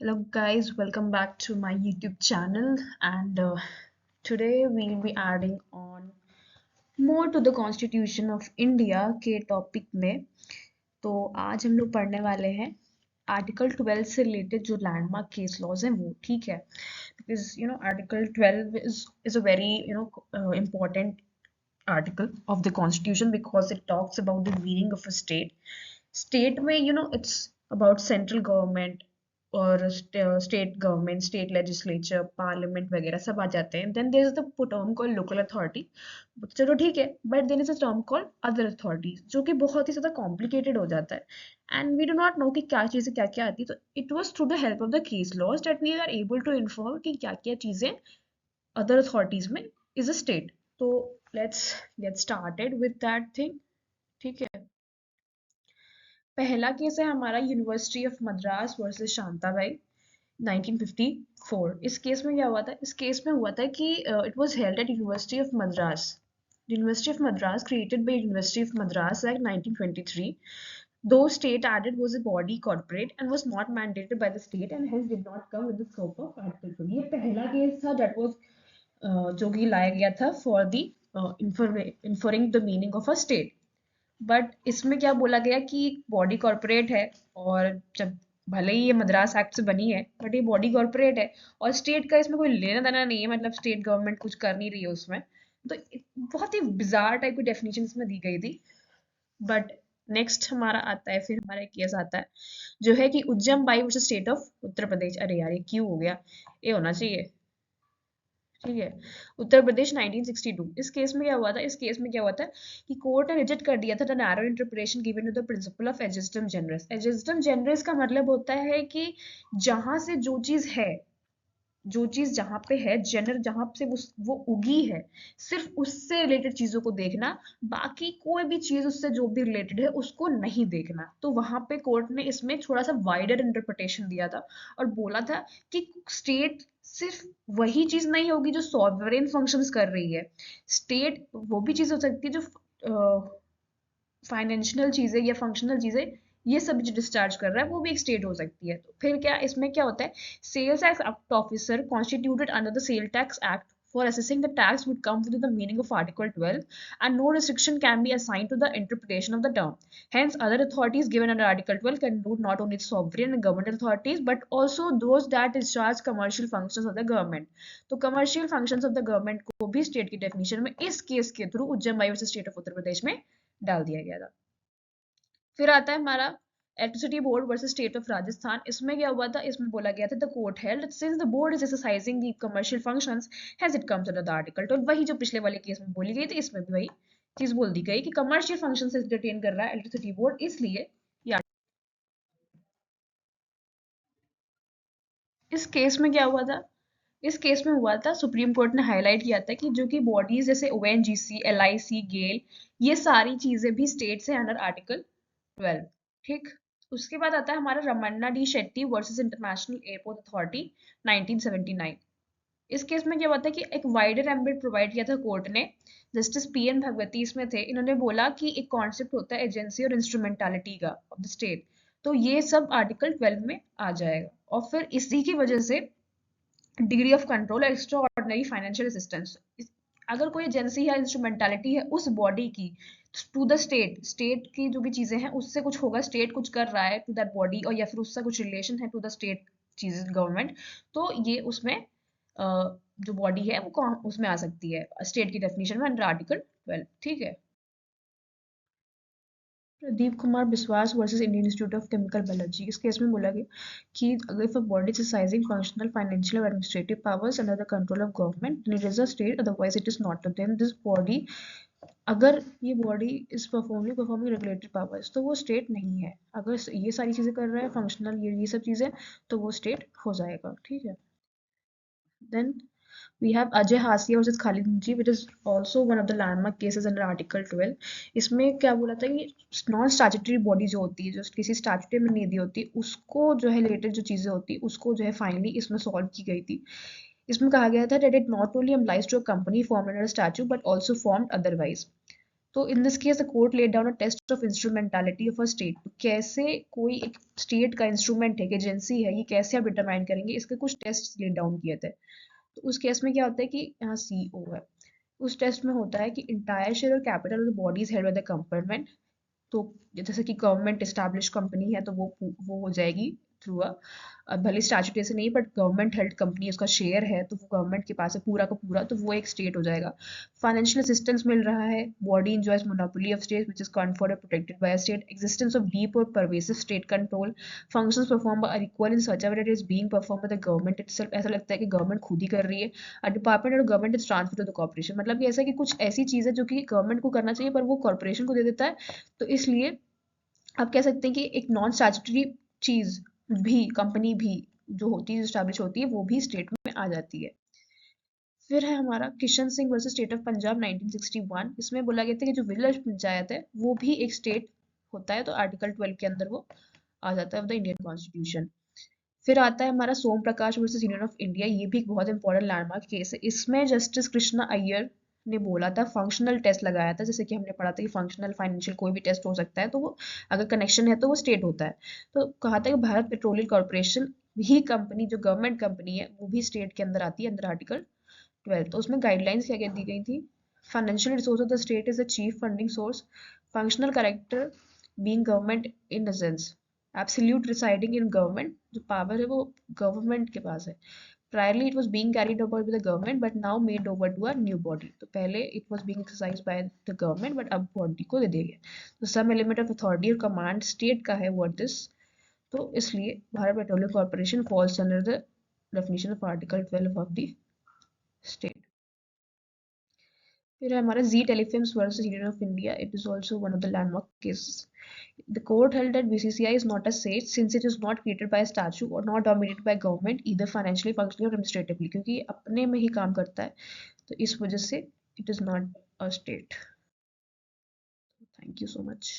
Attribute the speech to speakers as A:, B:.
A: Hello guys, welcome back to my YouTube channel and today we'll be adding on more to the Constitution of India के topic में। तो आज हम लोग पढ़ने वाले हैं आर्टिकल 12 से रिलेटेड जो लैंडमार्क केस लॉज हैं वो। ठीक है, because article 12 is a very important article of the constitution because it talks about the meaning of a state में it's about central government और state government, state legislature, parliament वगैरह सब आ जाते हैं। Then there is the term called local authority. चलो ठीक है, but then is a term called other authorities जो कि बहुत ही ज्यादा कॉम्प्लिकेटेड हो जाता है and we do not know कि क्या चीजें क्या क्या आती है। तो it was through the help of the case laws that we are able to inform कि क्या क्या चीजें अदर अथॉरिटीज में इज अ स्टेट। तो let's get started with that thing. ठीक है, पहला केस है हमारा university of Madras versus Shantabai 1954। इस केस में क्या हुआ था? इस केस में हुआ था कि it was held at university of Madras. University of Madras created by University of Madras Act 1923, though state added was a body corporate and was not mandated by the state and hence did not come with the scope of Article 20। ये पहला case था that was जो कि लाया गया था for the inferring the meaning of a state। But इसमें क्या बोला गया कि बॉडी कॉर्पोरेट है और जब भले ही ये मद्रास एक्ट से बनी है बट ये बॉडी कॉर्पोरेट है और स्टेट का इसमें कोई लेना देना नहीं है, मतलब स्टेट गवर्नमेंट कुछ कर नहीं रही है उसमें। तो बहुत ही बिजार टाइप की डेफिनेशन इसमें दी गई थी। बट नेक्स्ट हमारा आता है, फिर हमारा एक केस आता है जो है कि Ujjain Bai versus State of Uttar Pradesh. अरे यार ये क्यों हो गया, ये होना चाहिए। ठीक है, उत्तर प्रदेश 1962। इस केस में क्या हुआ था? इस केस में क्या हुआ था कि कोर्ट ने रिजेक्ट कर दिया था the narrow interpretation given to the principle of ejusdem generis. Ejusdem generis का मतलब होता है कि जहां से जो चीज है, जो चीज जहां पे है जनर, जहां से वो उगी है, सिर्फ उससे रिलेटेड चीजों को देखना, बाकी कोई भी चीज उससे जो भी रिलेटेड है उसको नहीं देखना। तो वहां पे कोर्ट ने इसमें थोड़ा सा वाइडर इंटरप्रिटेशन दिया था और बोला था कि स्टेट सिर्फ वही चीज नहीं होगी जो सॉवरेन फंक्शंस कर रही है। स्टेट वो भी चीज हो सकती है जो फाइनेंशियल चीजें या फंक्शनल चीजें, ये सब जो डिस्चार्ज कर रहा है वो भी एक स्टेट हो सकती है। तो फिर क्या इसमें क्या होता है? Sales tax officer constituted under the sale tax act for assessing the tax would come within the meaning of Article 12 and no restriction can be assigned to the interpretation of the term. Hence, other authorities given under Article 12 can include not only sovereign and governmental authorities but also those that discharge commercial functions of the government. तो commercial functions of the government को भी state की definition में इस case के through Ujjain Bai versus State of Uttar Pradesh में डाल दिया गया था। फिर आता है हमारा electricity board versus State of Rajasthan. इसमें क्या हुआ था? इसमें बोला गया था the court held since the board is exercising the commercial functions has it comes under the article 12। वही जो पिछले वाले केस में बोली गई थी इसमें भी वही चीज बोल दी गई कि कमर्शियल फंक्शन से रिटेन कर रहा है इलेक्ट्रिसिटी बोर्ड, इसलिए या इस केस में क्या हुआ था? इस केस में हुआ था, सुप्रीम कोर्ट ने हाईलाइट किया था कि जो कि बॉडीज जैसे ओएनजीसी, एलआईसी, गेल, ये सारी चीजें भी स्टेट से अंडर आर्टिकल 12। ठीक, उसके बाद आता है हमारा Ramanna D Shetty versus international airport authority 1979। इस केस में क्या हुआ था कि एक वाइडर एम्बिट प्रोवाइड किया था कोर्ट ने। जस्टिस पीएन भगवती इसमें थे। इन्होंने बोला कि एक कॉन्सेप्ट होता है एजेंसी और इंस्ट्रूमेंटालिटी का ऑफ द स्टेट, तो ये सब आर्टिकल 12 में आ जाएगा। और फिर इसी की वजह से degree of control, extra ordinary financial assistance, अगर कोई एजेंसी या इंस्ट्रूमेंटालिटी है उस बॉडी की टू द स्टेट, स्टेट की जो भी चीजें हैं उससे कुछ होगा, स्टेट कुछ कर रहा है टू दैट बॉडी और या फिर उसका कुछ रिलेशन है टू द स्टेट चीजें गवर्नमेंट, तो ये उसमें जो बॉडी है वो उसमें आ सकती है स्टेट की डेफिनेशन में अंडर आर्टिकल 12। ठीक है, Pradeep Kumar Biswas versus Indian Institute of Chemical Biology. इस केस में बोला गया कि अगर if a body exercising functional, financial और administrative powers under the control of government then it is a state, otherwise it is not. Then this body, अगर ये body is performing regulatory powers तो वो स्टेट नहीं है। अगर ये सारी चीजें कर रहा है फंक्शनल, ये सब चीजें, तो वो स्टेट हो जाएगा। ठीक है, then we have Ajay Hasia versus Khalid Munshi, which is also one of the landmark cases under Article 12। इसमें क्या बोला था कि नॉन स्टैट्यूटरी बॉडी जो होती है, जो किसी स्टैट्यूटरी में नहीं दी होती, उसको जो है रिलेटेड जो चीज़ें होती उसको जो है फाइनली इसमें सॉल्व की गई थी। इसमें कहा गया था that it not only applies to a company formed under a statute but also formed otherwise। तो in this case the court laid down a test of instrumentality of a state. तो कैसे कोई एक स्टेट का instrument है, एक agency है, ये कैसे आप डिटरमाइन करेंगे, इसके कुछ टेस्ट लेड डाउन किए थे। तो उस केस में क्या होता है कि यहाँ सीओ है, उस टेस्ट में होता है कि इंटायर शेयर और capital of the body is held by the government. तो जैसे कि गवर्नमेंट एस्टैब्लिश कंपनी है तो वो हो जाएगी थ्रू भले स्टैट्यूटरी से नहीं, बट गवर्नमेंट हेल्ड कंपनी, उसका शेयर है तो वो गवर्नमेंट के पास है पूरा का पूरा, तो वो एक स्टेट हो जाएगा। फाइनेंशियल असिस्टेंस मिल रहा है, body enjoys monopoly of state which is conferred और protected by state, existence of deep और pervasive state control, functions perform are equal in such ever it is being perform by the government itself. ऐसा लगता है कि government खुद ही कर रही है। डिपार्टमेंट और government is transfer to the corporation, मतलब कि ऐसा कि कुछ ऐसी चीज़ है जो कि गवर्नमेंट को करना चाहिए पर वो कॉर्पोरेशन को दे देता है। तो इसलिए आप कह सकते हैं कि एक नॉन स्टैट्यूटरी चीज़ भी, कंपनी भी जो होती है, स्टैब्लिश होती है, वो भी स्टेट में आ जाती है। फिर है हमारा Kishan Singh versus State of Punjab 1961। इसमें बोला गया था कि जो विलेज पंचायत है वो भी एक स्टेट होता है, तो आर्टिकल 12 के अंदर वो आ जाता है ऑफ द इंडियन कॉन्स्टिट्यूशन। फिर आता है हमारा सोम प्रकाश वर्सेस यूनियन ऑफ इंडिया। ये भी एक बहुत इंपॉर्टेंट लैंडमार्क केस है। इसमें जस्टिस कृष्णा अय्यर ने बोला था, फंक्शनल टेस्ट लगाया था, जैसे कि हमने पढ़ा था कि फंक्शनल फाइनेंशियल कोई भी टेस्ट हो सकता है, तो वो अगर कनेक्शन है तो वो स्टेट होता है। तो कहा था कि भारत पेट्रोलियम कॉर्पोरेशन ही कंपनी, जो गवर्नमेंट कंपनी है, वो भी स्टेट के अंदर आती है, अंदर आर्टिकल 12। तो उसमें गाइडलाइंस क्या क्या दी गई थी। Financial resource of the state is the chief funding source, functional character being government in the sense, absolute residing in government, जो पावर है वो गवर्नमेंट के पास है। Priorly it was being carried over by the government but now made over to a new body. तो पहले it was being exercised by the government but अब body को दे दिया गया। तो सम एलिमेंट ऑफ अथॉरिटी और कमांड स्टेट का है व्हाट दिस। तो इसलिए Bharat petroleum corporation falls under the definition of article 12 of the state. फिर है हमारा Zee telefilms versus Union of India. It is also one of the landmark cases. The court held that BCCI is not a state since it is not created by a statute or not dominated by government either financially, functionally or administratively, क्योंकि ये अपने में ही काम करता है, तो इस वजह से it is not a state. Thank you so much.